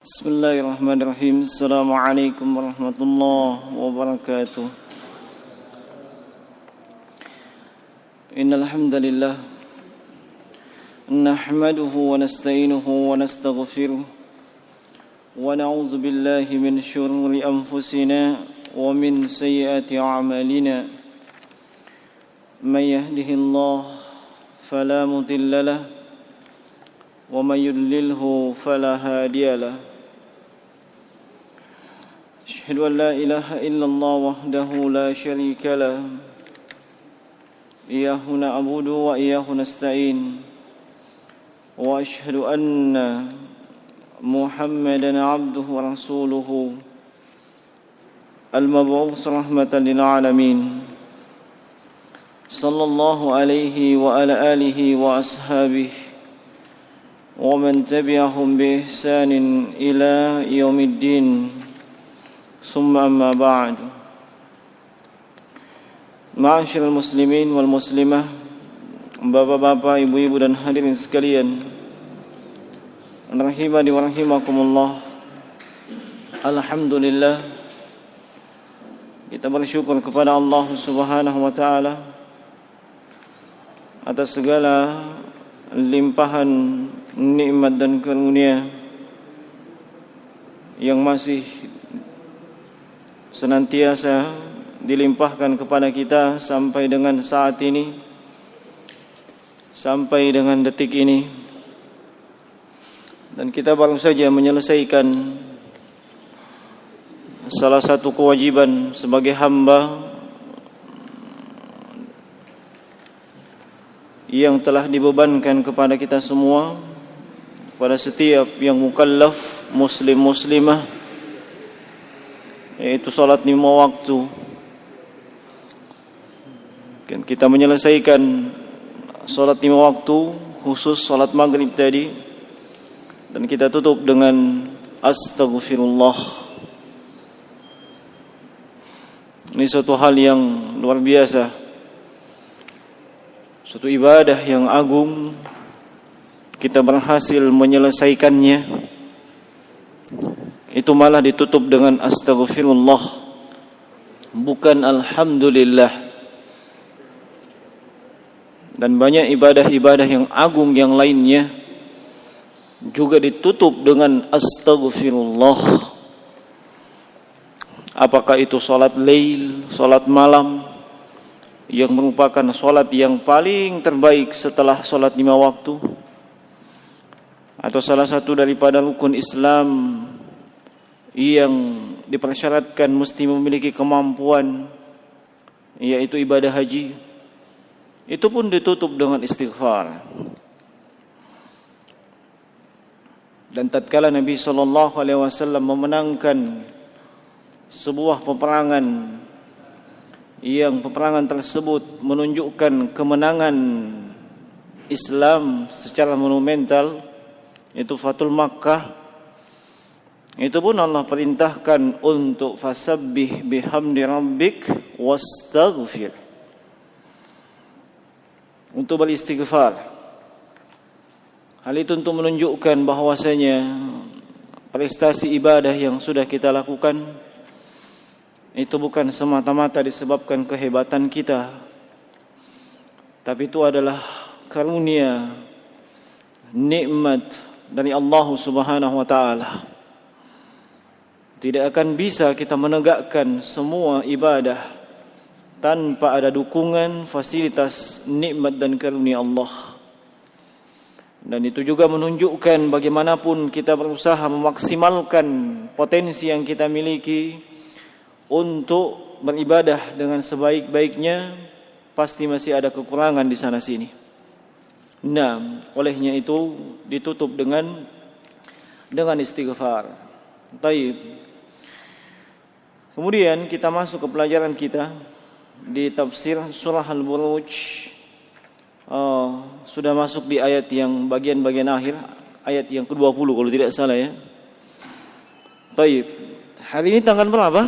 Bismillahirrahmanirrahim. Assalamualaikum warahmatullahi wabarakatuh. Innal hamdalillah nahmaduhu wa nasta'inuhu wa nastaghfiruh wa na'udzu billahi min shururi anfusina wa min sayyiati a'malina. May yahdihillahu fala mudilla lahu wa may yudlilhu fala hadiya lahu. أشهد أن لا إله إلا الله وحده لا شريك له إياه نعبد وإياه نستعين وأشهد أن محمدا عبده ورسوله المبعوث رحمة للعالمين صلى الله عليه وعلى آله وأصحابه ومن تبعهم بإحسان إلى يوم الدين. Summa amma ba'd. Ma'asyiral muslimin wal muslimah, bapak-bapak, ibu-ibu dan hadirin sekalian, rahimani wa rahimakumullah. Alhamdulillah, kita bersyukur kepada Allah Subhanahu wa taala atas segala limpahan nikmat dan karunia yang masih senantiasa dilimpahkan kepada kita sampai dengan saat ini, sampai dengan detik ini. Dan kita baru saja menyelesaikan salah satu kewajiban sebagai hamba yang telah dibebankan kepada kita semua, kepada setiap yang mukallaf, muslim muslimah, yaitu salat 5 waktu. Dan kita menyelesaikan salat 5 waktu, khusus salat maghrib tadi, dan kita tutup dengan astaghfirullah. Ini suatu hal yang luar biasa, suatu ibadah yang agung. Kita berhasil menyelesaikannya, itu malah ditutup dengan astaghfirullah, bukan alhamdulillah. Dan banyak ibadah-ibadah yang agung yang lainnya juga ditutup dengan astaghfirullah. Apakah itu salat lail, salat malam, yang merupakan salat yang paling terbaik setelah salat 5 waktu, atau salah satu daripada rukun Islam yang dipersyaratkan mesti memiliki kemampuan, yaitu ibadah haji, itu pun ditutup dengan istighfar. Dan tatkala Nabi SAW memenangkan sebuah peperangan, yang peperangan tersebut menunjukkan kemenangan Islam secara monumental, itu Fathul Makkah, itu pun Allah perintahkan untuk fasabbih bihamdi rabbik wastaghfir, untuk beristighfar. Hal itu untuk menunjukkan bahwasanya prestasi ibadah yang sudah kita lakukan itu bukan semata-mata disebabkan kehebatan kita, tapi itu adalah karunia, nikmat dari Allah Subhanahu wa taala. Tidak akan bisa kita menegakkan semua ibadah tanpa ada dukungan, fasilitas, nikmat dan karunia Allah. Dan itu juga menunjukkan bagaimanapun kita berusaha memaksimalkan potensi yang kita miliki untuk beribadah dengan sebaik-baiknya, pasti masih ada kekurangan di sana sini. Nah, olehnya itu ditutup dengan istighfar. Taib. Kemudian kita masuk ke pelajaran kita di tafsir surah Al-Buruj. Sudah masuk di ayat yang bagian-bagian akhir, ayat yang ke-20 kalau tidak salah ya. Taib. Hari ini tanggal berapa?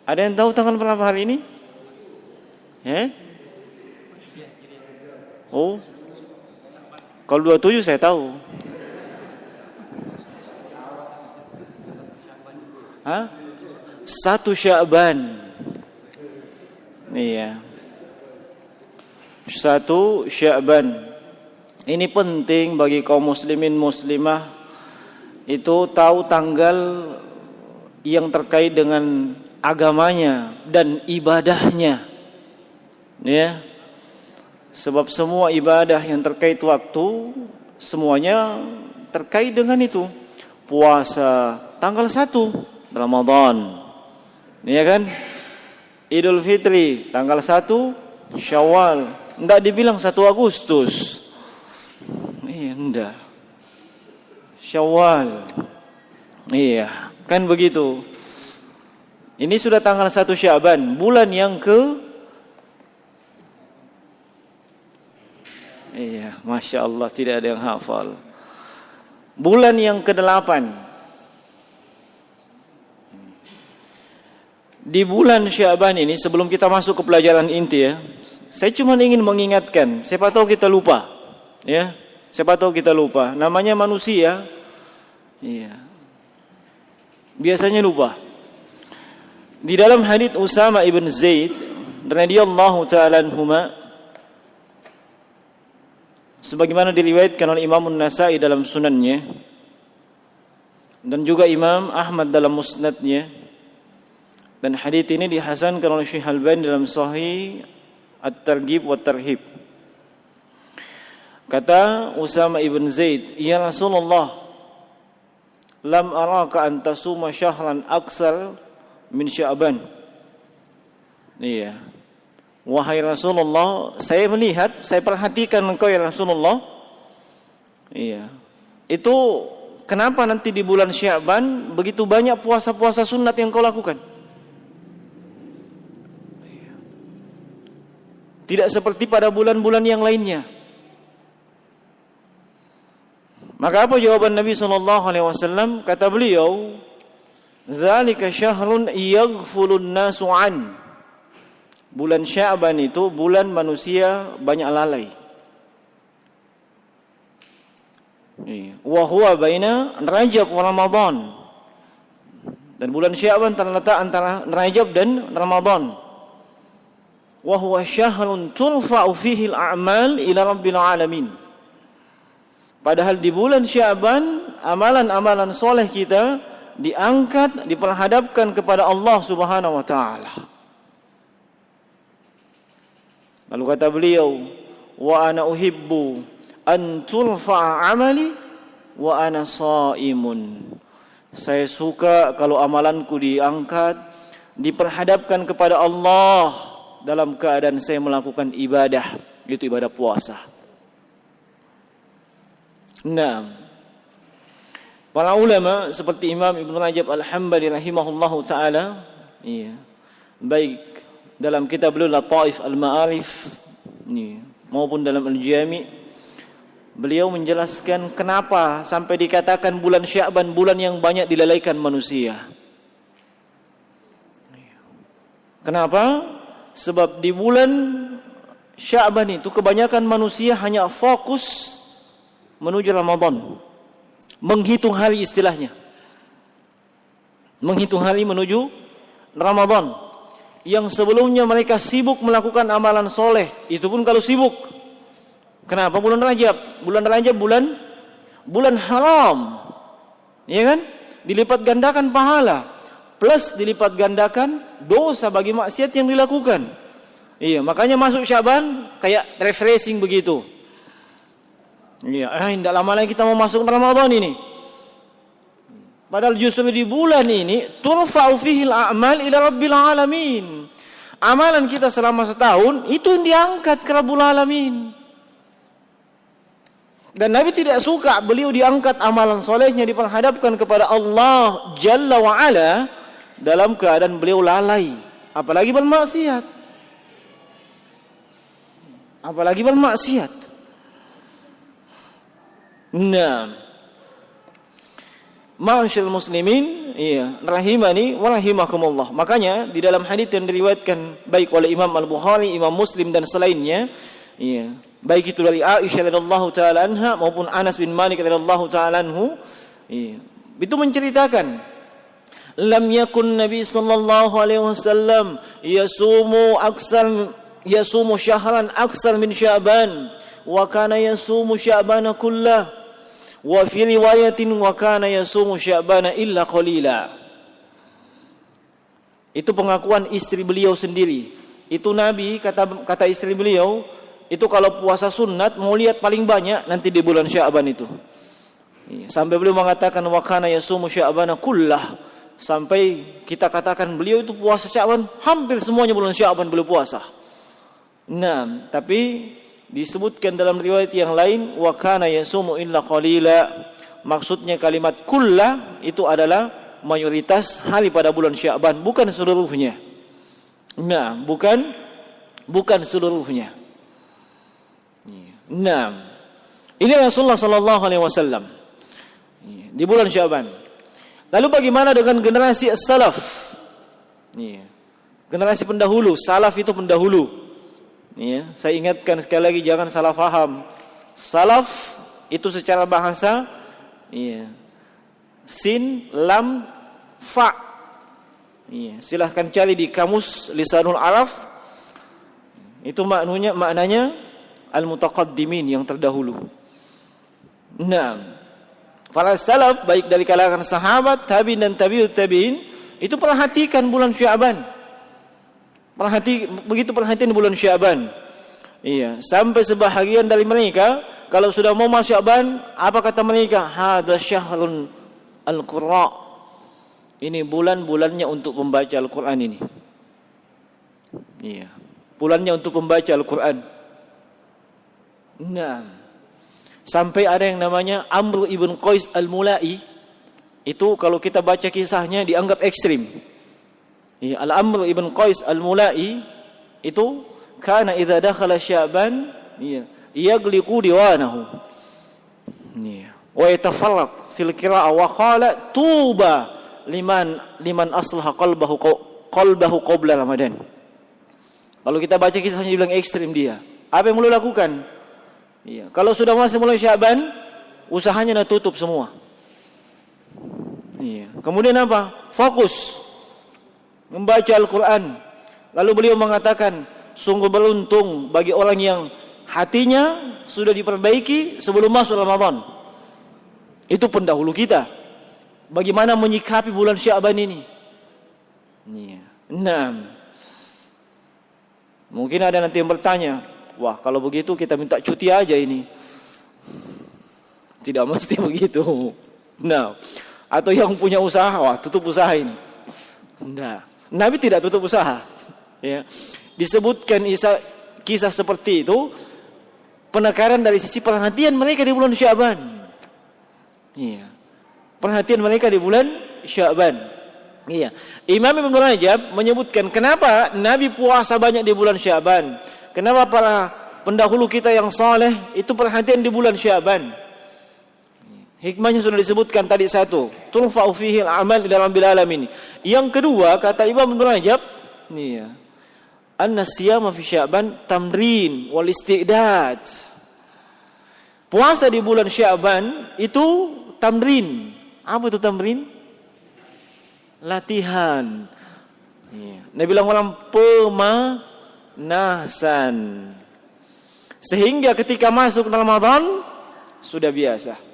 Ada yang tahu tanggal berapa hari ini? Oh, kalau 27 saya tahu. Hah? 1 Sya'ban. Iya. 1 Sya'ban. Ini penting bagi kaum muslimin muslimah itu tahu tanggal yang terkait dengan agamanya dan ibadahnya. Ya. Sebab semua ibadah yang terkait waktu semuanya terkait dengan itu. Puasa tanggal 1 Ramadan. Ya kan? Idul Fitri tanggal 1 Syawal. Enggak dibilang 1 Agustus. Iya, enggak. Syawal. Iya, kan begitu. Ini sudah tanggal 1 Sya'ban, bulan yang Iya, Masya Allah, tidak ada yang hafal. Bulan yang ke-8. Di bulan Sya'ban ini, sebelum kita masuk ke pelajaran inti ya, saya cuma ingin mengingatkan, siapa tahu kita lupa. Ya, siapa tahu kita lupa. Namanya manusia. Iya. Biasanya lupa. Di dalam hadits Usama ibn Zaid radhiyallahu ta'ala anhuma, sebagaimana diriwayatkan oleh Imam An-Nasa'i dalam sunannya dan juga Imam Ahmad dalam musnadnya, dan hadits ini dihasankan oleh Syekh Albani dalam Sahih At-Targhib wa Tarhib. Kata Usama ibn Zaid, "Ya Rasulullah, lam araka an tasuma syahran aksar min Sya'ban." Iya. Wahai Rasulullah, saya melihat, saya perhatikan engkau ya Rasulullah. Iya. Itu kenapa nanti di bulan Sya'ban begitu banyak puasa-puasa sunat yang kau lakukan? Iya. Tidak seperti pada bulan-bulan yang lainnya. Maka apa jawaban Nabi SAW? Kata beliau, "Dzalika syahrun yaghfulun nasu an." Bulan Sya'ban itu bulan manusia banyak lalai. Wa huwa baina Rajab wa Ramadan. Dan bulan Sya'ban terletak antara Rajab dan Ramadan. Wa huwa syahrun turfa'u fihi al-a'mal ila rabbil alamin. Padahal di bulan Sya'ban amalan-amalan soleh kita diangkat, diperhadapkan kepada Allah Subhanahu wa taala. Lalu kata beliau, "Wa ana uhibbu an turfa'a amali wa ana shaimun." Saya suka kalau amalanku diangkat, diperhadapkan kepada Allah dalam keadaan saya melakukan ibadah, yaitu ibadah puasa. Nah, para ulama seperti Imam Ibn Rajab Al-Hambali rahimahullahu ta'ala, iya, baik dalam kitab beliau Lataif Al-Ma'arif maupun dalam Al-Jami', beliau menjelaskan kenapa sampai dikatakan bulan Sya'ban bulan yang banyak dilalaikan manusia. Kenapa? Sebab di bulan Sya'ban itu kebanyakan manusia hanya fokus menuju Ramadan, menghitung hari istilahnya, menghitung hari menuju Ramadan. Yang sebelumnya mereka sibuk melakukan amalan soleh, itu pun kalau sibuk. Kenapa bulan Rajab? Bulan Rajab bulan haram, ya kan? Dilipat gandakan pahala, plus dilipat gandakan dosa bagi maksiat yang dilakukan. Iya, makanya masuk Sya'ban kayak refreshing begitu. Iya, tidak lama lagi kita mau masuk Ramadan ini. Padahal justru di bulan ini turfa'u fihi al-a'mal ila rabbil alamin. Amalan kita selama setahun itu yang diangkat ke Rabbul Alamin. Dan Nabi tidak suka beliau diangkat amalan solehnya diperhadapkan kepada Allah Jalla wa Ala dalam keadaan beliau lalai, apalagi bermaksiat. Apalagi bermaksiat. Nah, ma'asyiral muslimin, iya, rahimani wa rahimakumullah. Makanya di dalam hadis yang diriwayatkan baik oleh Imam Al-Bukhari, Imam Muslim dan selainnya Iya. Baik itu dari Aisyah radhiyallahu taala anha maupun Anas bin Malik radhiyallahu taala anhu. Iya. Itu menceritakan lam yakun Nabi sallallahu alaihi wasallam yasumu syahran aksar min Sya'ban wa kana yasumu Sya'bana kullah wa fi riwayatin wa kana yasumu Sya'bana illa qalila. Itu pengakuan istri beliau sendiri. Itu Nabi kata istri beliau, itu kalau puasa sunat mau lihat paling banyak nanti di bulan Sya'ban itu. Sampai beliau mengatakan wa kana yasumu Sya'bana kullah. Sampai kita katakan beliau itu puasa Sya'ban, hampir semuanya bulan Sya'ban beliau puasa. Nah, tapi disebutkan dalam riwayat yang lain wa kana yasumu illa qalila. Maksudnya kalimat kullah itu adalah mayoritas hari pada bulan Sya'ban, bukan seluruhnya. Nah, bukan seluruhnya. Nah, ini Rasulullah sallallahu alaihi wasallam di bulan Sya'ban. Lalu bagaimana dengan generasi as-salaf? Generasi pendahulu, salaf itu pendahulu. Saya ingatkan sekali lagi jangan salah faham. Salaf itu secara bahasa sin, lam, fa. Silahkan cari di kamus Lisanul Arab. Itu maknanya al-mutaqaddimin, yang terdahulu. Nah, para salaf baik dari kalangan sahabat, tabi'in dan tabi'ut tabi'in itu perhatikan bulan Sya'ban. Begitu perhatian bulan Sya'ban. Sampai sebahagian dari mereka kalau sudah mau masuk Sya'ban, apa kata mereka? Hadza syahrun al-qurra. Ini bulan-bulannya untuk membaca Al-Qur'an ini. Bulannya untuk membaca Al-Qur'an. Nah, sampai ada yang namanya Amr ibn Qais al-Mula'i. Itu kalau kita baca kisahnya dianggap ekstrim. Al-Amr ibn Qais al-Mula'i itu kana idza dakhala Sya'ban yaghliqu diwanahu wa yatafarraq fil qira'ah wa qala tuba liman aslaha qalbahu qabla Ramadan. Kalau kita baca kisahnya dibilang ekstrim dia. Apa yang beliau lakukan? Kalau sudah masuk mulai Sya'ban, usahanya tutup semua. Kemudian apa? Fokus membaca Al-Quran. Lalu beliau mengatakan, sungguh beruntung bagi orang yang hatinya sudah diperbaiki sebelum masuk Ramadan. Itu pendahulu kita. Bagaimana menyikapi bulan Sya'ban ini? Nah, mungkin ada nanti yang bertanya, wah kalau begitu kita minta cuti aja ini. Tidak mesti begitu. Nah, atau yang punya usaha, wah tutup usaha ini. Nah, Nabi tidak tutup usaha. Disebutkan kisah seperti itu, penekanan dari sisi perhatian mereka di bulan Sya'ban. Perhatian mereka di bulan Sya'ban. Imam Ibn Rajab menyebutkan kenapa Nabi puasa banyak di bulan Sya'ban. Kenapa para pendahulu kita yang saleh itu perhatian di bulan Sya'ban. Hikmahnya sudah disebutkan tadi satu, turfa'u fihi al-amal dalam bil alamin. Yang kedua kata Imam Ibn Rajab, anna siyama fi Sya'ban tamrin wal istidad. Puasa di bulan Sya'ban itu tamrin. Apa itu tamrin? Latihan. Nabi bilang orang pemanasan. Sehingga ketika masuk Ramadan sudah biasa.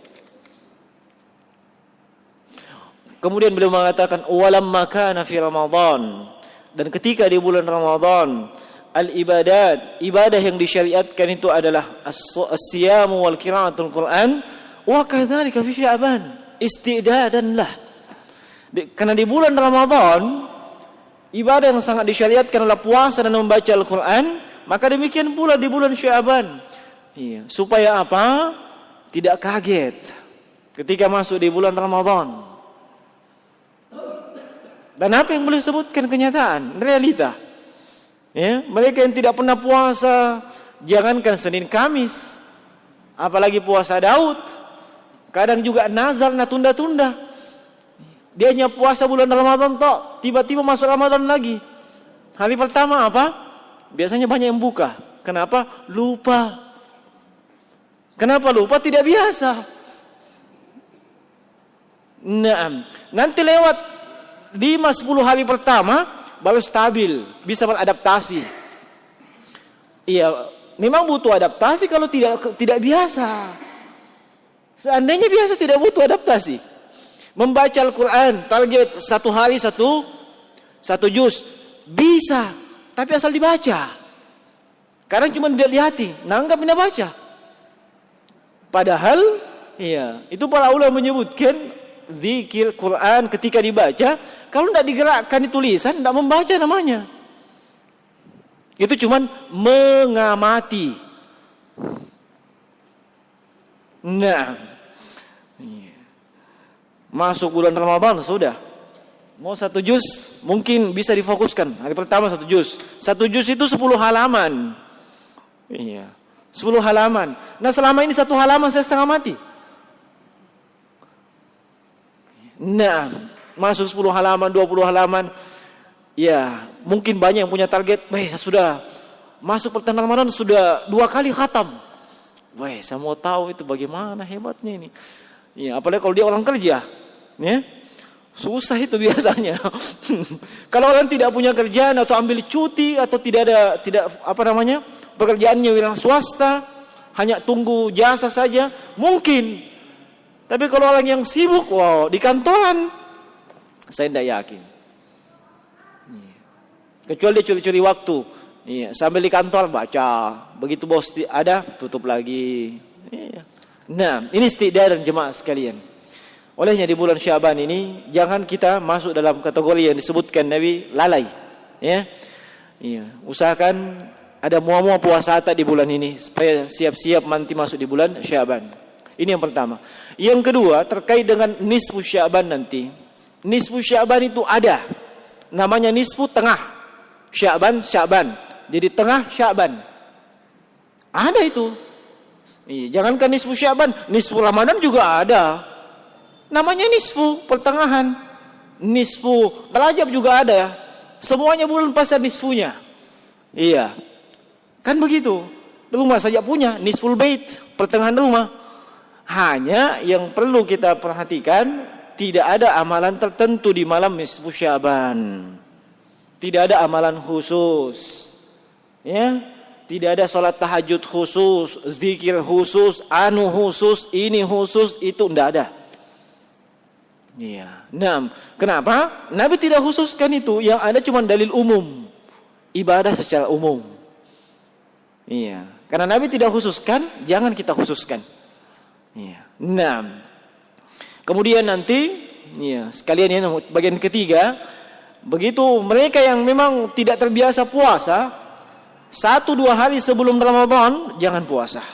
Kemudian beliau mengatakan walamma kana fi Ramadan, dan ketika di bulan Ramadan ibadah yang disyariatkan itu adalah as-siyam wal qiraatul Quran wa kadzalika fi Sya'ban istidadan lah. Karena di bulan Ramadan ibadah yang sangat disyariatkan adalah puasa dan membaca Al-Quran, maka demikian pula di bulan Sya'ban. Supaya apa? Tidak kaget ketika masuk di bulan Ramadan. Dan apa yang boleh sebutkan kenyataan, realita. Mereka yang tidak pernah puasa, jangankan Senin Kamis, apalagi puasa Daud, kadang juga nazar, tunda-tunda. Dia hanya puasa bulan Ramadan tiba-tiba masuk Ramadan lagi. Hari pertama apa? Biasanya banyak yang buka. Kenapa? Lupa. Kenapa lupa? Tidak biasa. Nanti lewat 5-10 hari pertama baru stabil, bisa beradaptasi. Iya, memang butuh adaptasi kalau tidak biasa. Seandainya biasa tidak butuh adaptasi. Membaca Al-Quran, target 1 hari 1 juz. Bisa, tapi asal dibaca. Kadang cuma dilihat di hati, nanggap tidak baca. Padahal, iya, itu para ulama menyebutkan zikir Quran ketika dibaca, kalau tidak digerakkan di tulisan, tidak membaca namanya. Itu cuma mengamati. Nah, masuk bulan Ramadan sudah. Mau 1 juz mungkin bisa difokuskan. Hari pertama 1 juz. 1 juz itu 10 halaman. Iya. 10 halaman. Nah, selama ini 1 halaman saya setengah mati. Nah, masuk 10 halaman, 20 halaman. Ya, mungkin banyak yang punya target. Saya sudah masuk pertengahan Ramadan sudah 2 kali khatam. Saya mau tahu itu bagaimana hebatnya ini. Ya, apalagi kalau dia orang kerja, ya. Susah itu biasanya. Kalau orang tidak punya kerjaan atau ambil cuti atau tidak pekerjaannya wilayah swasta, hanya tunggu jasa saja, mungkin. Tapi kalau orang yang sibuk, di kantoran, saya tidak yakin. Kecuali dia curi-curi waktu. Iya, sambil di kantor baca, begitu bos ada tutup lagi. Iya. Nah, ini istiqdar dan jemaah sekalian. Olehnya di bulan Syaban ini jangan kita masuk dalam kategori yang disebutkan Nabi lalai, ya. Iya, usahakan ada muam-muam puasa di bulan ini supaya siap-siap nanti masuk di bulan Syaban. Ini yang pertama. Yang kedua terkait dengan nisfu Syaban nanti. Nisfu Syaban itu ada. Namanya nisfu tengah. Syaban. Jadi tengah Syaban. Ada itu. Iya, jangankan nisfu Syaban, nisfu Ramadan juga ada. Namanya nisfu, pertengahan. Nisfu Rajab juga ada. Semuanya bulan pasti ada nisfunya. Iya. Kan begitu. Rumah saja punya nisful bait, pertengahan rumah. Hanya yang perlu kita perhatikan, tidak ada amalan tertentu di malam nisfu Syaban. Tidak ada amalan khusus. Ya. Tidak ada salat tahajud khusus, zikir khusus, khusus, ini khusus, itu tidak ada. Iya. Nah, kenapa? Nabi tidak khususkan itu. Yang ada cuma dalil umum. Ibadah secara umum. Iya. Karena Nabi tidak khususkan, jangan kita khususkan. Iya. Nah, kemudian nanti, iya, sekalian ya, bagian ketiga, begitu mereka yang memang tidak terbiasa puasa, 1-2 hari sebelum Ramadan jangan puasa.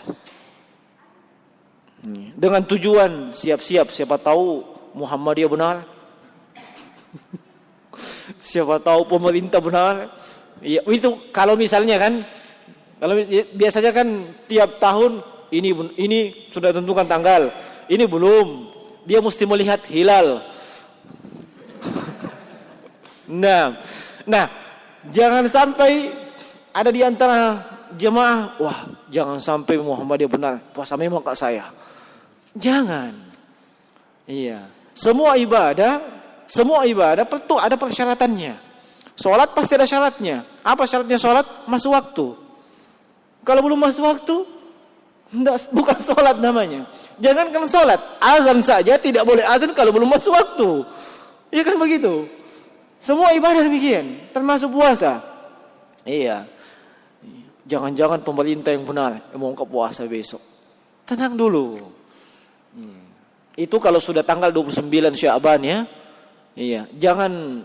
Dengan tujuan siap-siap, siapa tahu Muhammadiyah benar. Siapa tahu pemerintah benar. Ya, itu kalau misalnya kan, kalau biasanya kan tiap tahun ini sudah tentukan tanggal, ini belum. Dia mesti melihat hilal. Nah, jangan sampai ada di antara jemaah, jangan sampai Muhammadiyah benar, puasa memang kak saya. Jangan. Iya. Semua ibadah perlu ada persyaratannya. Sholat pasti ada syaratnya. Apa syaratnya sholat? Masuk waktu. Kalau belum masuk waktu, bukan sholat namanya. Jangankan sholat, azan saja tidak boleh azan kalau belum masuk waktu. Iya kan begitu. Semua ibadah demikian, termasuk puasa. Iya. Jangan-jangan pemerintah yang benar yang mau ke puasa besok. Tenang dulu. Itu kalau sudah tanggal 29 Sya'ban ya. Iya, jangan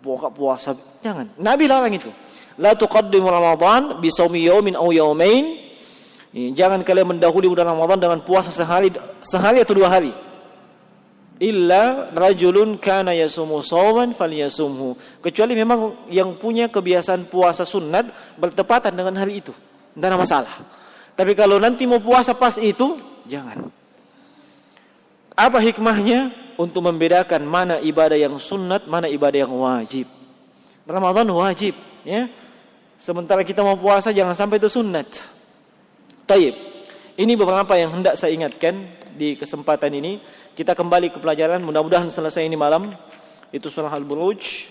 buka puasa, jangan. Nabi larang itu. La tuqaddimu Ramadan bi shaumi yaumin aw yaumain. Jangan kalian mendahului bulan Ramadan dengan puasa sehari atau 2 hari. Illa rajulun kana yasumu shawman falyasumhu. Kecuali memang yang punya kebiasaan puasa sunat bertepatan dengan hari itu. Tidak ada masalah. Tapi kalau nanti mau puasa pas itu, jangan. Apa hikmahnya? Untuk membedakan mana ibadah yang sunat, mana ibadah yang wajib. Ramadan wajib, ya. Sementara kita mau puasa jangan sampai itu sunnat. Taib. Ini beberapa yang hendak saya ingatkan di kesempatan ini. Kita kembali ke pelajaran, mudah-mudahan selesai ini malam. Itu surah Al-Buruj.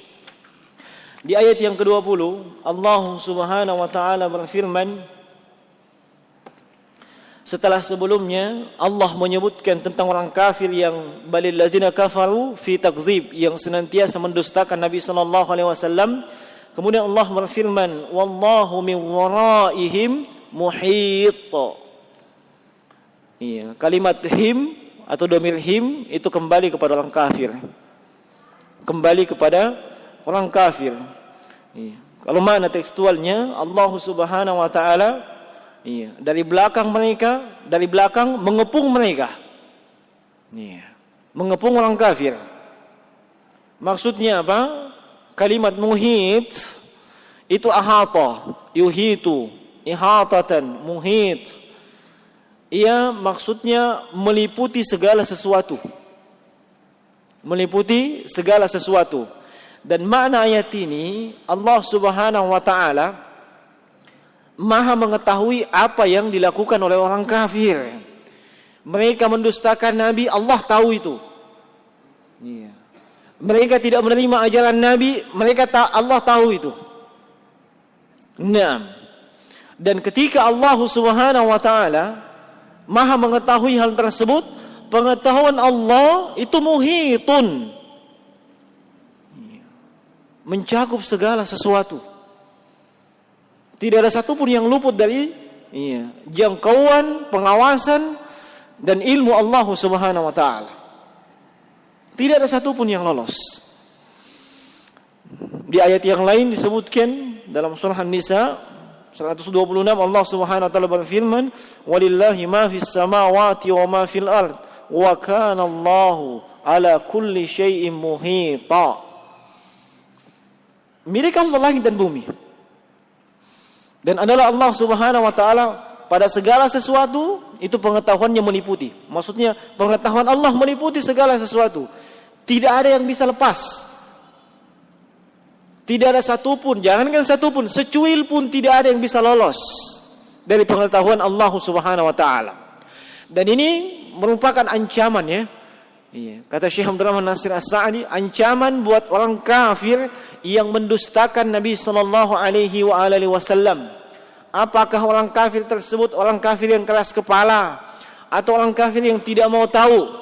Di ayat yang ke-20, Allah Subhanahu wa taala berfirman, setelah sebelumnya Allah menyebutkan tentang orang kafir yang balil ladzina kafaru fi takdzib, yang senantiasa mendustakan Nabi sallallahu alaihi wasallam. Kemudian Allah berfirman, wallahu min waraihim muhit. Iya, kalimat him atau domir him itu kembali kepada orang kafir. Kembali kepada orang kafir. Iya. Kalau makna tekstualnya, Allah Subhanahu wa taala dari belakang mereka, dari belakang mengepung mereka. Iya. Mengepung orang kafir. Maksudnya apa? Kalimat muhit itu ahata, yuhitu, ihatatan, muhit. Ia maksudnya meliputi segala sesuatu. Meliputi segala sesuatu. Dan makna ayat ini, Allah Subhanahu wa taala Maha mengetahui apa yang dilakukan oleh orang kafir. Mereka mendustakan Nabi, Allah tahu itu. Iya. Mereka tidak menerima ajaran Nabi, Allah tahu itu. Nah, dan ketika Allah Subhanahu wa taala Maha mengetahui hal tersebut, pengetahuan Allah itu muhitun, mencakup segala sesuatu. Tidak ada satupun yang luput dari jangkauan, pengawasan dan ilmu Allah Subhanahu wa taala. Tidak ada satupun yang lolos. Di ayat yang lain disebutkan dalam surah An-Nisa 126, Allah Subhanahu wa taala berfirman, "Walillahi ma fis samawati wa ma fil ard, wa kana Allahu ala kulli syai'in muhita." Milik Allah langit dan bumi. Dan adalah Allah Subhanahu wa taala pada segala sesuatu, itu pengetahuannya meliputi. Maksudnya pengetahuan Allah meliputi segala sesuatu. Tidak ada yang bisa lepas. Tidak ada satupun, jangankan satupun, secuil pun tidak ada yang bisa lolos dari pengetahuan Allah Subhanahu wa taala. Dan ini merupakan ancaman ya. Iya, kata Syekh Abdul Rahman Nasir As-Sa'di, ancaman buat orang kafir yang mendustakan Nabi sallallahu alaihi wasallam. Apakah orang kafir tersebut orang kafir yang keras kepala atau orang kafir yang tidak mau tahu?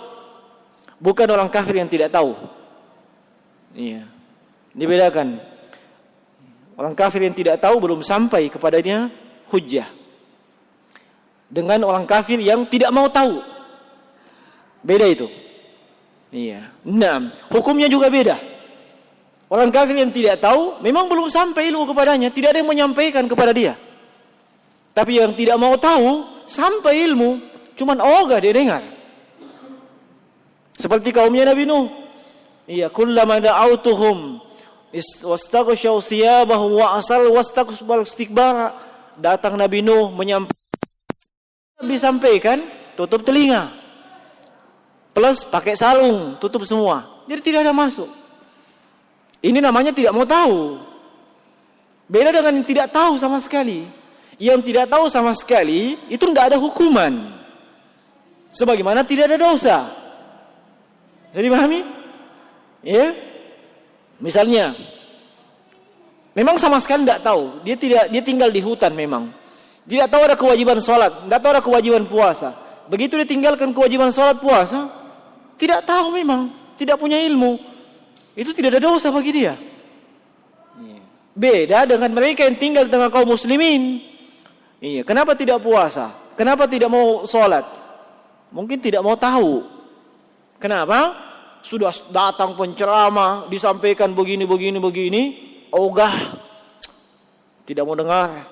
Bukan orang kafir yang tidak tahu. Iya. Dibedakan. Orang kafir yang tidak tahu belum sampai kepadanya hujjah. Dengan orang kafir yang tidak mau tahu. Beda itu. Iya. Nah, hukumnya juga beda. Orang kafir yang tidak tahu memang belum sampai ilmu kepadanya, tidak ada yang menyampaikan kepada dia. Tapi yang tidak mau tahu sampai ilmu, cuman ogah dia dengar. Seperti kaumnya Nabi Nuh. Iya, kullama da'autuhum wastaghshaw thiyabahum wa asal wastakbaru istikbara. Datang Nabi Nuh menyampaikan, disampaikan, tutup telinga. Plus pakai sarung, tutup semua. Jadi tidak ada masuk. Ini namanya tidak mau tahu. Beda dengan yang tidak tahu sama sekali. Yang tidak tahu sama sekali itu tidak ada hukuman. Sebagaimana tidak ada dosa. Jadi pahami? Ya. Misalnya, memang sama sekali tidak tahu. Dia tinggal di hutan memang. Tidak tahu ada kewajiban sholat, tidak tahu ada kewajiban puasa. Begitu dia tinggalkan kewajiban sholat puasa, tidak tahu memang, tidak punya ilmu. Itu tidak ada dosa bagi dia. Beda dengan mereka yang tinggal di tengah kaum muslimin. Iya, kenapa tidak puasa? Kenapa tidak mau sholat? Mungkin tidak mau tahu. Kenapa? Sudah datang penceramah, disampaikan begini, ogah, tidak mau dengar.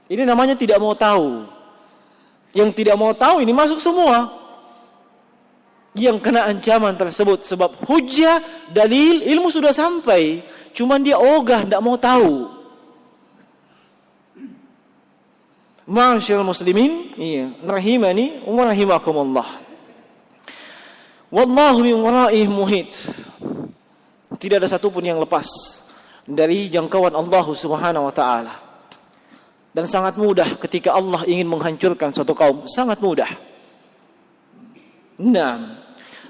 Ini namanya tidak mau tahu. Yang tidak mau tahu ini masuk semua. Yang kena ancaman tersebut sebab hujjah, dalil, ilmu sudah sampai, cuman dia ogah, tidak mau tahu. Ma'asyiral muslimin, rahimani wa rahimakumullah. Wallahu min waraihim muhit. Tidak ada satupun yang lepas dari jangkauan Allah Subhanahu wa taala. Dan sangat mudah ketika Allah ingin menghancurkan suatu kaum, sangat mudah. Nah,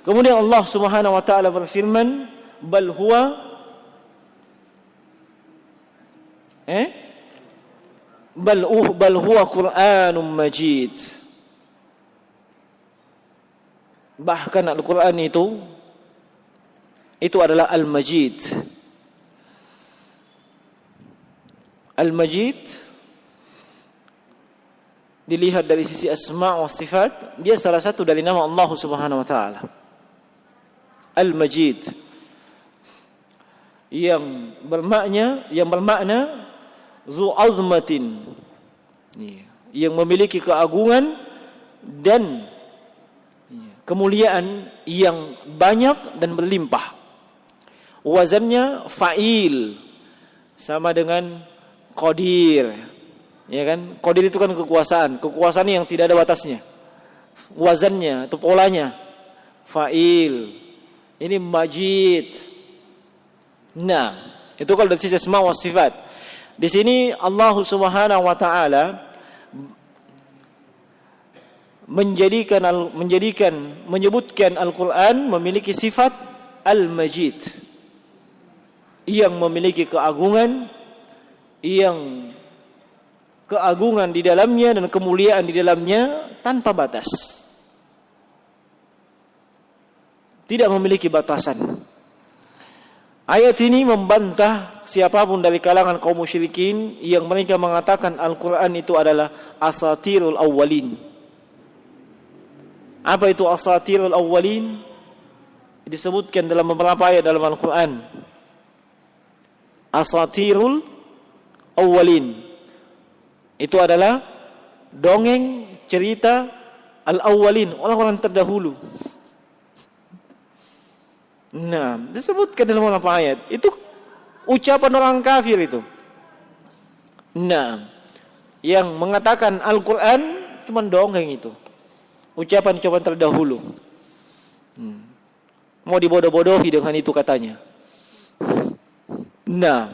kemudian Allah Subhanahu wa taala berfirman, bal huwa Qur'anun Majid. Bahkan Al-Qur'an itu adalah Al-Majid. Al-Majid dilihat dari sisi asma' wa sifat, dia salah satu dari nama Allah Subhanahu wa taala. Al-Majid yang bermakna zu azmatin, yang memiliki keagungan dan kemuliaan yang banyak dan berlimpah. Wazannya fa'il, sama dengan qadir. Ya kan? Qadir itu kan kekuasaan yang tidak ada batasnya. Wazannya atau polanya fa'il. Ini majid. Nah, itu kalau dari sisi asma wa sifat. Di sini Allah Subhanahu wa taala menyebutkan Al-Qur'an memiliki sifat Al-Majid, yang memiliki keagungan di dalamnya dan kemuliaan di dalamnya tanpa batas. Tidak memiliki batasan. Ayat ini membantah siapapun dari kalangan kaum musyrikin yang mereka mengatakan Al-Quran itu adalah asatirul awwalin. Apa itu asatirul awwalin? Disebutkan dalam beberapa ayat dalam Al-Quran. Asatirul awwalin itu adalah dongeng cerita al-awwalin, orang-orang terdahulu. Nah, disebutkan dalam beberapa ayat. Itu ucapan orang kafir itu. Nah, yang mengatakan Al-Quran cuma dongeng itu. Ucapan-ucapan terdahulu. Mau dibodoh-bodohi dengan itu katanya. Nah,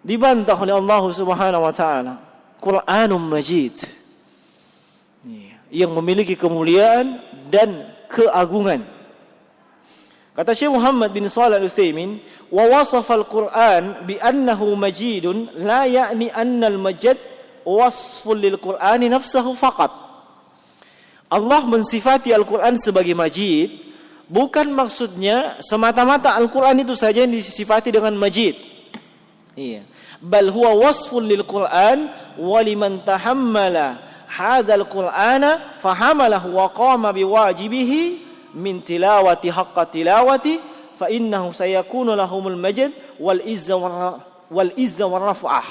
dibantah oleh Allah Subhanahu wa taala. Qur'anun Majid. Yang memiliki kemuliaan dan keagungan. Kata Syekh Muhammad bin Shalih Al-Utsaimin, wa wasafa al-Qur'an bi annahu majidun la ya'ni anna al-majd wasfun lil Qur'ani nafsuhu faqat. Allah mensifati Al-Qur'an sebagai majid, bukan maksudnya semata-mata Al-Qur'an itu saja yang disifati dengan majid. Iya. Bal huwa wasfun lil Qur'an wa liman tahammala hadzal Qur'ana fahamalahu wa qama biwajibihi min tilawati haqqa tilawati fa innahu sayakunu lahumul majd wal izza war raf'ah.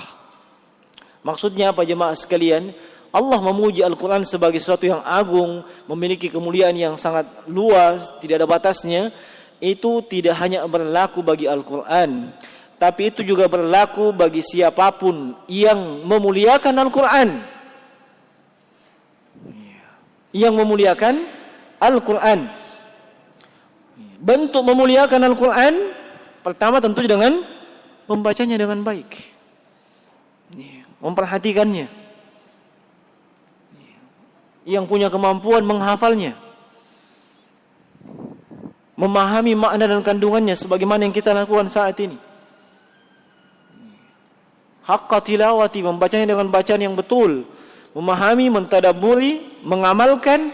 Maksudnya apa jemaah sekalian? Allah memuji Al-Quran sebagai sesuatu yang agung, memiliki kemuliaan yang sangat luas, tidak ada batasnya. Itu tidak hanya berlaku bagi Al-Quran, tapi itu juga berlaku bagi siapapun yang memuliakan Al-Quran. Yang memuliakan Al-Quran. Bentuk memuliakan Al-Quran pertama tentu dengan membacanya dengan baik, memperhatikannya, yang punya kemampuan menghafalnya, memahami makna dan kandungannya sebagaimana yang kita lakukan saat ini. Haqqa tilawati, membacanya dengan bacaan yang betul, memahami, mentadabburi, mengamalkan,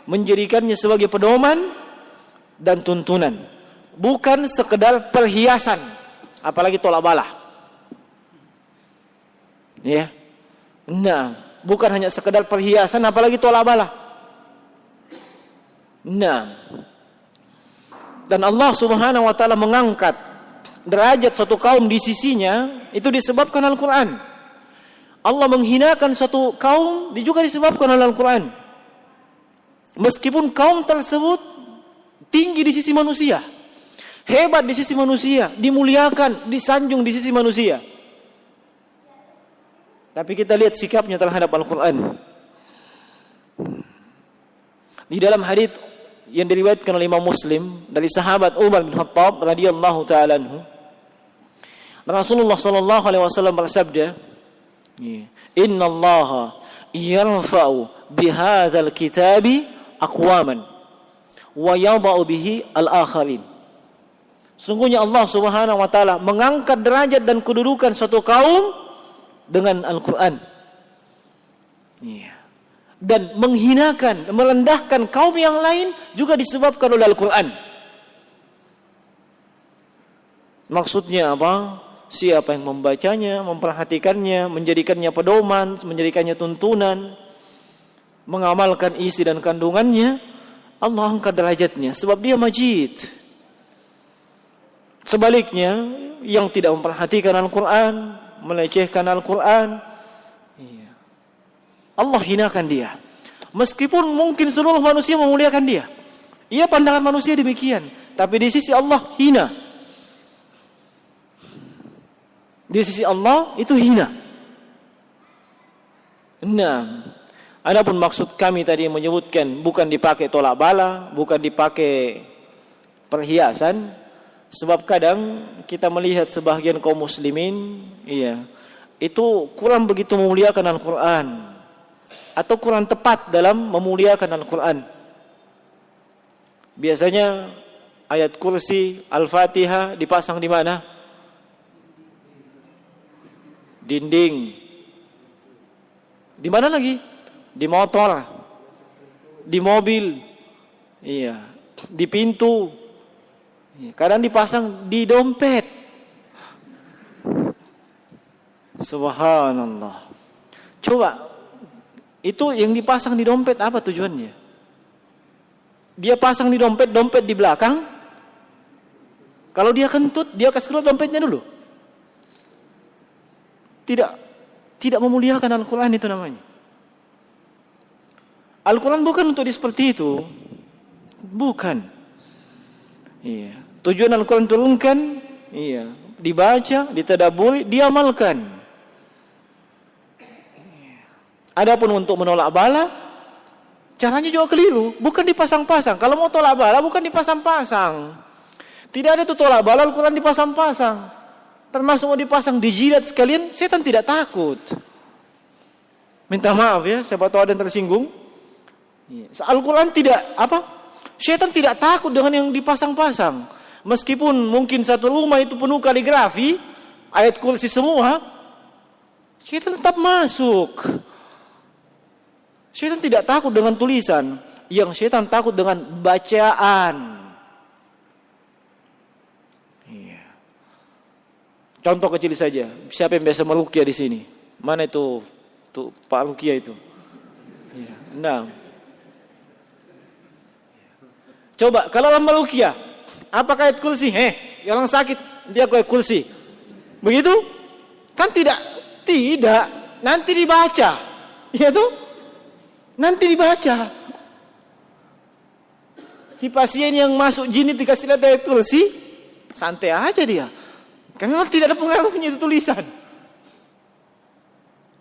menjadikannya sebagai pedoman dan tuntunan, bukan sekedar perhiasan, apalagi tolak balah. Ya. Nah, bukan hanya sekedar perhiasan apalagi tolak balah. Nah, dan Allah Subhanahu wa taala mengangkat derajat suatu kaum di sisinya itu disebabkan Al-Qur'an. Allah menghinakan suatu kaum juga disebabkan oleh Al-Qur'an. Meskipun kaum tersebut tinggi di sisi manusia, hebat di sisi manusia, dimuliakan, disanjung di sisi manusia, tapi kita lihat sikapnya terhadap Al-Quran. Di dalam hadits yang diriwayatkan oleh Imam Muslim dari sahabat Umar bin Khattab radhiyallahu taala anhu, Rasulullah sallallahu alaihi wasallam bersabda, "Inna Allah yarfa'u bihadzal kitabi aqwaman wa yadha'u bihi al-akharin." Sungguhnya Allah Subhanahu wa taala mengangkat derajat dan kedudukan suatu kaum dengan Al-Qur'an. Dan menghinakan, merendahkan kaum yang lain juga disebabkan oleh Al-Qur'an. Maksudnya apa? Siapa yang membacanya, memperhatikannya, menjadikannya pedoman, menjadikannya tuntunan, mengamalkan isi dan kandungannya, Allah angkat derajatnya sebab dia majid. Sebaliknya, yang tidak memperhatikan Al-Quran, melecehkan Al-Quran, Allah hinakan dia. Meskipun mungkin seluruh manusia memuliakan dia. Ia pandangan manusia demikian, tapi di sisi Allah hina. Di sisi Allah itu hina. Nah, adapun maksud kami tadi yang menyebutkan bukan dipakai tolak bala, bukan dipakai perhiasan, sebab kadang kita melihat sebagian kaum muslimin, itu kurang begitu memuliakan Al-Quran atau kurang tepat dalam memuliakan Al-Quran. Biasanya ayat kursi, Al-Fatihah dipasang di mana? Dinding. Di mana lagi? Di motor, di mobil, di pintu. Kadang dipasang di dompet. Subhanallah. Coba, itu yang dipasang di dompet apa tujuannya? Dia pasang di dompet, dompet di belakang. Kalau dia kentut, dia kasih keluar dompetnya dulu. Tidak memuliakan Al-Quran itu namanya. Al-Quran bukan untuk seperti itu. Bukan. Tujuan Al-Quran turunkan, dibaca, ditadaburi, diamalkan. Adapun untuk menolak bala, caranya juga keliru. Bukan dipasang-pasang. Kalau mau tolak bala, bukan dipasang-pasang. Tidak ada itu tolak bala, Al-Quran dipasang-pasang. Termasuk mau dipasang di jidat sekalian, setan tidak takut. Minta maaf ya, siapa tahu ada yang tersinggung. Al-Quran tidak setan tidak takut dengan yang dipasang-pasang. Meskipun mungkin satu rumah itu penuh kaligrafi, ayat kursi semua, setan tetap masuk. Setan tidak takut dengan tulisan, yang setan takut dengan bacaan. Contoh kecil saja, siapa yang biasa meruqyah di sini? Mana itu tuh Pak Ruqyah itu? Nah, coba kalau dalam meruqyah, apakah ayat kursi? Orang sakit dia ayat kursi, begitu? Kan tidak. Nanti dibaca, ya tuh? Nanti dibaca. Si pasien yang masuk jin dikasih lihat ayat kursi, santai aja dia. Karena tidak ada pengaruhnya itu tulisan.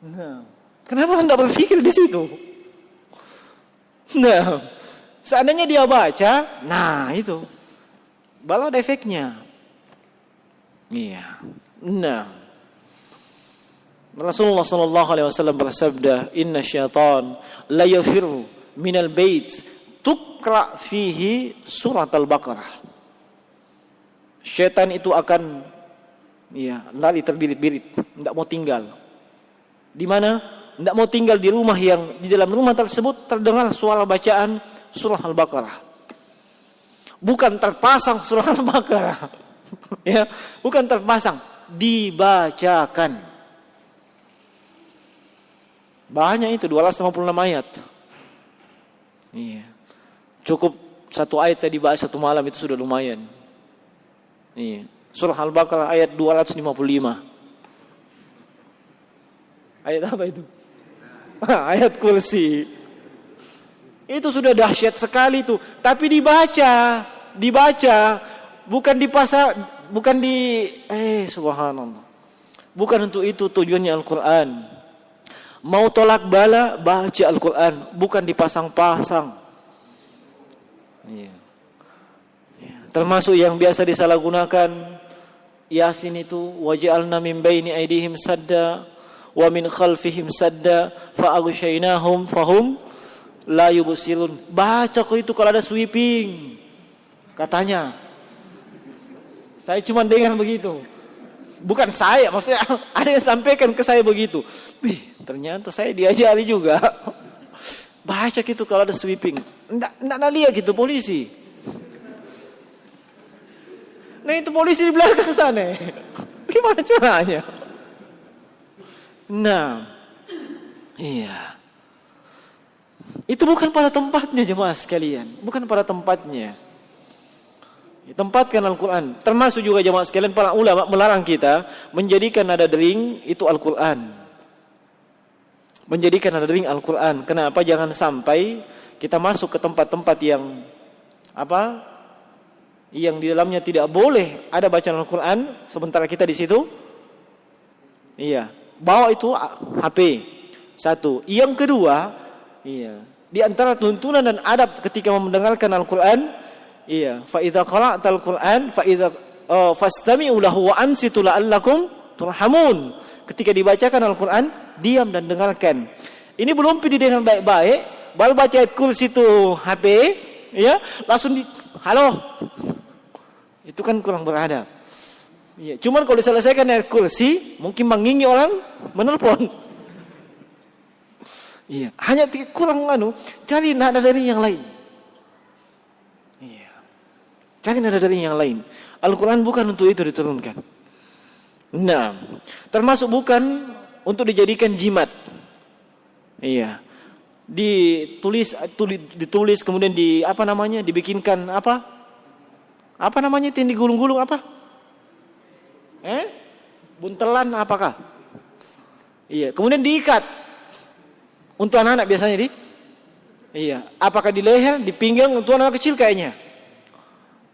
Nah, kenapa Anda berpikir di situ? Nah, seandainya dia baca, nah itu baru ada efeknya. Nah, Rasulullah sallallahu alaihi wasallam bersabda, "Inna syaitan la yafirru minal bait tuqra fihi surat al-Baqarah." Syaitan itu akan lari terbirit-birit, tidak mau tinggal. Di mana? Tidak mau tinggal di rumah yang di dalam rumah tersebut terdengar suara bacaan surah Al-Baqarah. Bukan terpasang surah Al-Baqarah. Bukan terpasang, dibacakan. Banyak itu 256 ayat. Cukup satu ayat tadi bahas satu malam itu sudah lumayan. Surah Al-Baqarah ayat 255. Ayat apa itu? Ayat kursi. Itu sudah dahsyat sekali itu. Tapi dibaca, bukan dipasang, bukan subhanallah. Bukan untuk itu tujuannya Al-Quran. Mau tolak bala, baca Al-Quran, bukan dipasang-pasang. Termasuk yang biasa disalahgunakan, Yasin itu waja'alna min baini aydihim sadda wa min khalfihim sadda fa aghshaynahum fahum la yubsirun. Baca kok itu kalau ada sweeping. Katanya. Saya cuma dengar begitu. Bukan saya, maksudnya ada yang sampaikan ke saya begitu. Ternyata saya diajari juga. Baca gitu kalau ada sweeping. Nggak lihat gitu polisi. Nah itu polisi di belakang sana. Gimana caranya? Nah, iya. Itu bukan pada tempatnya jemaah sekalian. Bukan pada tempatnya. Tempatkan Al-Quran. Termasuk juga jemaah sekalian para ulama melarang kita menjadikan nada dering itu Al-Quran. Menjadikan nada dering Al-Quran. Kenapa? Jangan sampai kita masuk ke tempat-tempat yang yang di dalamnya tidak boleh ada bacaan Al-Quran sementara kita di situ. Iya, bawa itu HP. Satu. Yang kedua, iya, di antara tuntunan dan adab ketika mendengarkan Al-Quran, iya, fa idza qara'tal Qur'an fastami'u lahu wa ansitu la'allakum turhamun. Ketika dibacakan Al-Quran, diam dan dengarkan. Ini belum didengar baik-baik, baru baca ayat kursi itu HP, ya, langsung halo. Itu kan kurang beradab. Ya, cuman kalau diselesaikan ayat kursi, mungkin mengingi orang menelpon. Iya, hanya kurang cari nada dari yang lain. Iya. Cari nada dari yang lain. Al-Quran bukan untuk itu diturunkan. Nah, termasuk bukan untuk dijadikan jimat. Iya. Ditulis kemudian dibikinkan apa namanya itu yang digulung-gulung apa? Buntelan apakah? Iya, kemudian diikat. Untuk anak-anak biasanya iya, apakah di leher, di pinggang untuk anak kecil kayaknya.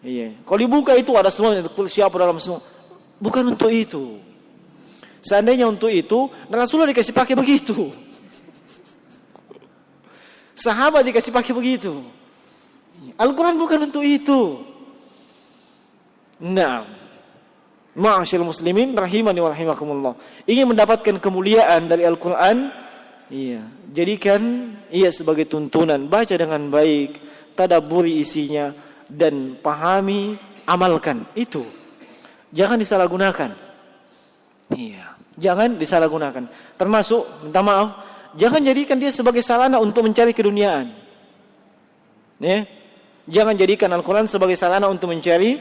Iya, kalau dibuka itu ada semua siapa dalam semua. Bukan untuk itu. Seandainya untuk itu, Rasulullah dikasih pakai begitu. Sahabat dikasih pakai begitu. Al-Quran bukan untuk itu. Nah, ma'asyiral muslimin rahimani wa rahimakumullah. Ingin mendapatkan kemuliaan dari Al-Quran, iya, jadikan ia sebagai tuntunan, baca dengan baik, tadabburi isinya dan pahami, amalkan. Itu. Jangan disalahgunakan. Iya, jangan disalahgunakan. Termasuk minta maaf, jangan jadikan dia sebagai sarana untuk mencari keduniaan. Ya. Jangan jadikan Al-Quran sebagai sarana untuk mencari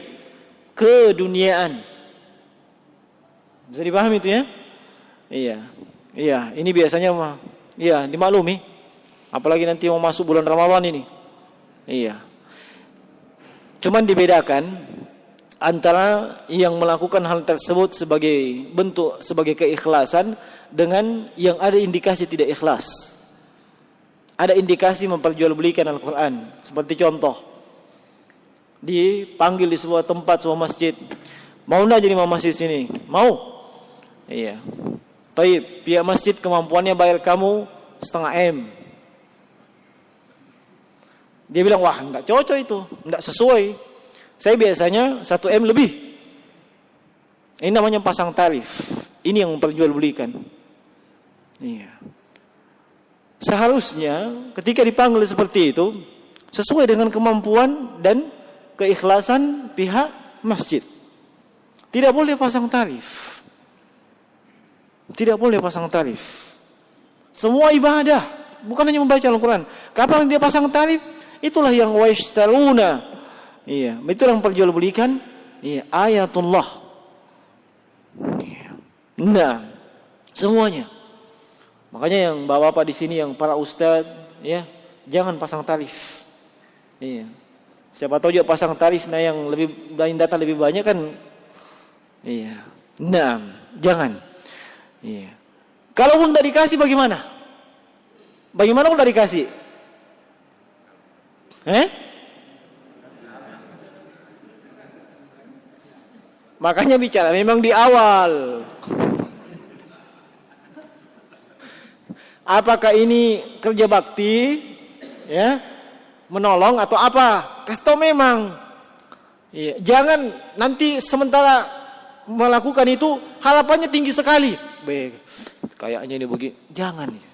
keduniaan. Bisa dipahami itu ya? Iya. Iya, ini biasanya iya, dimaklumi. Apalagi nanti mau masuk bulan Ramadan ini. Iya. Cuman dibedakan antara yang melakukan hal tersebut sebagai bentuk, sebagai keikhlasan dengan yang ada indikasi tidak ikhlas. Ada indikasi memperjualbelikan Al-Quran. Seperti contoh, dipanggil di sebuah tempat, sebuah masjid. Mau enggak jadi imam masjid sini? Mau? Iya. Baik, pihak masjid kemampuannya bayar kamu 0,5 M. Dia bilang, wah enggak cocok itu, enggak sesuai. Saya biasanya 1 M lebih. Ini namanya pasang tarif. Ini yang memperjualbelikan. Iya. Seharusnya ketika dipanggil seperti itu, sesuai dengan kemampuan dan keikhlasan pihak masjid. Tidak boleh pasang tarif. Tidak boleh pasang tarif. Semua ibadah, bukan hanya membaca Al-Quran. Kapan dia pasang tarif? Itulah yang washtaruna. Iya, itulah yang perjualbelikan. Iya, ayatullah. Iya. Nah, semuanya. Makanya yang bapak-bapak di sini, yang para ustadz, ya, jangan pasang tarif. Iya. Siapa tahu juga pasang tarif, nah yang lebih banyak data lebih banyak kan. Iya. Nah, jangan. Iya. Kalau pun tidak dikasih bagaimana? Bagaimana pun tidak dikasih? Makanya bicara memang di awal. Apakah ini kerja bakti? Ya. Menolong atau apa? Kasih tahu memang. Iya, jangan nanti sementara melakukan itu harapannya tinggi sekali. Kayaknya ini begini. Jangan.